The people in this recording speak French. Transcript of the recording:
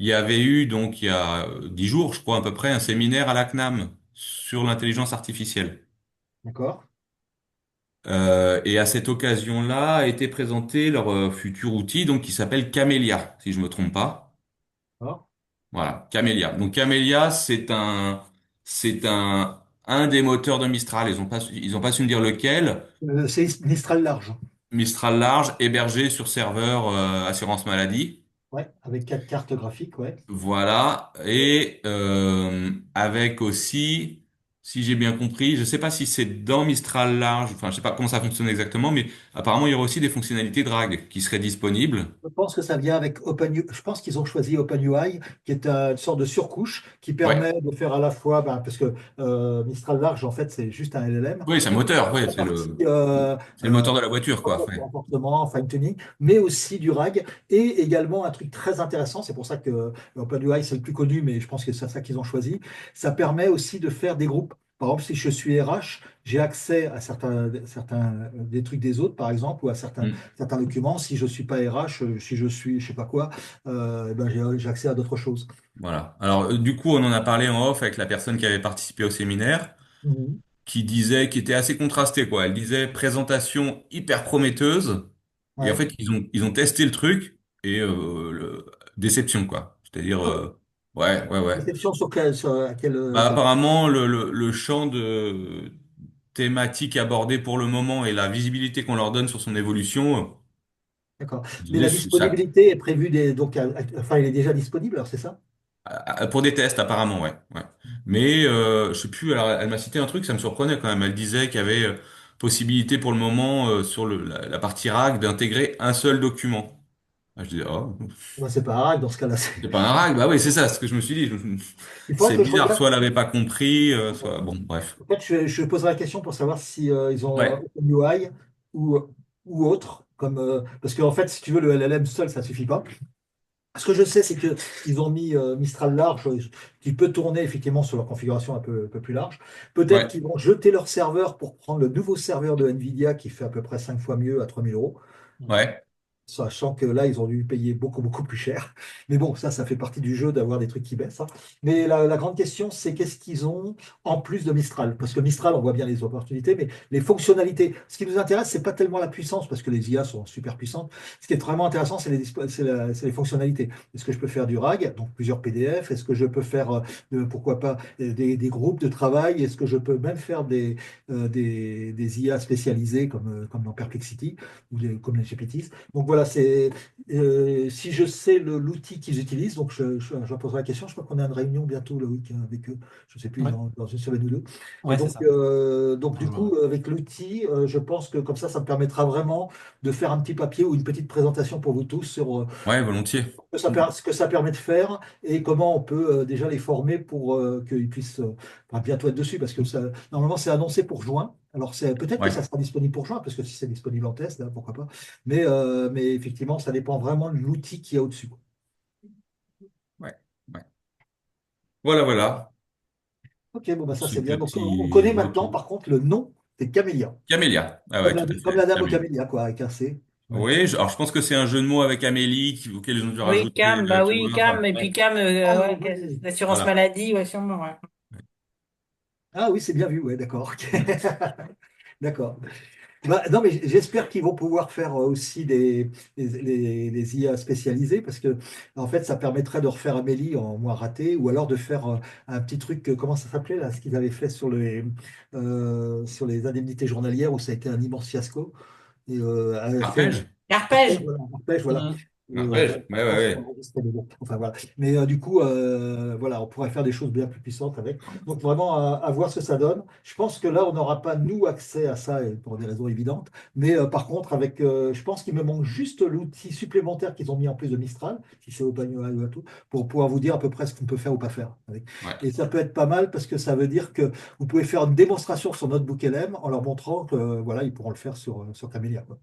il y avait eu, donc, il y a 10 jours, je crois, à peu près, un séminaire à la CNAM sur l'intelligence artificielle. D'accord? Et à cette occasion-là a été présenté leur futur outil, donc qui s'appelle Camélia, si je me trompe pas. D'accord. Voilà, Camélia. Donc Camélia, c'est un des moteurs de Mistral. Ils ont pas su me dire lequel. C'est Mistral large. Mistral large, hébergé sur serveur assurance maladie. Ouais, avec 4 cartes graphiques, ouais. Voilà. Et avec aussi, si j'ai bien compris, je sais pas si c'est dans Mistral large, enfin je sais pas comment ça fonctionne exactement, mais apparemment il y aura aussi des fonctionnalités drag qui seraient disponibles. Je pense que ça vient avec OpenUI. Je pense qu'ils ont choisi OpenUI, qui est une sorte de surcouche qui Ouais. permet de faire à la fois, ben, parce que Mistral Large, en fait, c'est juste un LLM, Oui, c'est un moteur. Oui, la c'est partie le moteur de la voiture, quoi. Ouais. comportement, fine-tuning, mais aussi du RAG, et également un truc très intéressant, c'est pour ça que OpenUI, c'est le plus connu, mais je pense que c'est ça qu'ils ont choisi, ça permet aussi de faire des groupes. Par exemple, si je suis RH, j'ai accès à des trucs des autres, par exemple, ou à Hmm. certains documents. Si je suis pas RH, si je suis je sais pas quoi, ben j'ai accès à d'autres choses. Voilà. Alors, du coup, on en a parlé en off avec la personne qui avait participé au séminaire, Mhm. qui était assez contrastée, quoi. Elle disait présentation hyper prometteuse, et en Ouais. fait, ils ont testé le truc, et déception, quoi. C'est-à-dire, Ah oui. ouais, ouais, ouais. Déception à Bah, quel... apparemment, le champ de thématique abordé pour le moment et la visibilité qu'on leur donne sur son évolution, D'accord. je Mais disais, la ça, disponibilité est prévue donc, enfin, il est déjà disponible, alors c'est ça? pour des tests, apparemment, ouais, ouais. Mais je sais plus. Alors, elle m'a cité un truc, ça me surprenait quand même. Elle disait qu'il y avait possibilité pour le moment sur la partie RAG d'intégrer un seul document. Ah, je disais, oh, Ben, c'est pas grave, dans ce cas-là. c'est pas un RAG. Bah oui, c'est ça, ce que je me suis dit. Il faudrait C'est que je bizarre. regarde. Soit elle avait pas compris, soit bon, bref. En fait, je poserai la question pour savoir si ils ont Ouais, OpenUI ou, ou autre, parce qu'en fait, si tu veux, le LLM seul, ça suffit pas. Ce que je sais, c'est que ils ont mis Mistral large qui peut tourner effectivement sur leur configuration un peu plus large. Peut-être ouais, qu'ils vont jeter leur serveur pour prendre le nouveau serveur de Nvidia qui fait à peu près 5 fois mieux à 3 000 euros. ouais, Sachant que là, ils ont dû payer beaucoup, beaucoup plus cher. Mais bon, ça fait partie du jeu d'avoir des trucs qui baissent, hein. Mais la grande question, c'est qu'est-ce qu'ils ont en plus de Mistral? Parce que Mistral, on voit bien les opportunités, mais les fonctionnalités. Ce qui nous intéresse, c'est pas tellement la puissance, parce que les IA sont super puissantes. Ce qui est vraiment intéressant, c'est les fonctionnalités. Est-ce que je peux faire du RAG, donc plusieurs PDF? Est-ce que je peux faire, pourquoi pas, des groupes de travail? Est-ce que je peux même faire des IA spécialisées comme dans Perplexity ou comme les GPTs? Donc voilà, si je sais l'outil qu'ils utilisent, donc je poserai la question. Je crois qu'on a une réunion bientôt le week-end avec eux. Je ne sais plus, Ouais, dans une semaine ou deux. Et ouais, c'est ça. donc Dans du le genre, coup, avec l'outil, je pense que comme ça me permettra vraiment de faire un petit papier ou une petite présentation pour vous tous sur ouais, volontiers. ce que ça permet de faire et comment on peut déjà les former pour qu'ils puissent enfin, bientôt être dessus, parce que normalement c'est annoncé pour juin. Alors peut-être que Ouais, ça sera disponible pour juin, parce que si c'est disponible en test, là, pourquoi pas. Mais effectivement, ça dépend vraiment de l'outil qu'il y a au-dessus, quoi. ouais, ouais. Voilà, voilà. Ok, bon bah ça Ce c'est bien. Donc on connaît petit maintenant, retour. par contre, le nom, c'est Camélia. Camélia. Ah ouais, tout à Comme la fait. dame au Camélia. camélia, quoi, avec un C. Ouais. Oui, alors je pense que c'est un jeu de mots avec Amélie auquel ils ont dû Oui, rajouter, Cam, bah tu oui, vois. Cam, et puis Ouais. Cam, Ah ouais, oui. l'assurance Voilà. maladie, ouais, sûrement, ouais. Ah oui, c'est bien vu, ouais, d'accord. Ok. Mm. D'accord. Bah, non, mais j'espère qu'ils vont pouvoir faire aussi des IA spécialisées, parce que en fait, ça permettrait de refaire Amélie en moins raté, ou alors de faire un petit truc, comment ça s'appelait là, ce qu'ils avaient fait sur les indemnités journalières, où ça a été un immense fiasco. Et avait fait Arpège? arpège, Arpège. voilà, arpège, voilà. Mhm. Arpège? Ouais, ouais, Arpège, c'est ouais. enregistré, mais bon, enfin voilà. Mais du coup, voilà, on pourrait faire des choses bien plus puissantes avec. Donc vraiment, à voir ce que ça donne. Je pense que là, on n'aura pas, nous, accès à ça, et pour des raisons évidentes. Mais par contre, je pense qu'il me manque juste l'outil supplémentaire qu'ils ont mis en plus de Mistral, si c'est OpenAI ou à tout, pour pouvoir vous dire à peu près ce qu'on peut faire ou pas faire avec. Ouais. Et ça peut être pas mal, parce que ça veut dire que vous pouvez faire une démonstration sur Notebook LM en leur montrant que voilà, ils pourront le faire sur Camélia, quoi.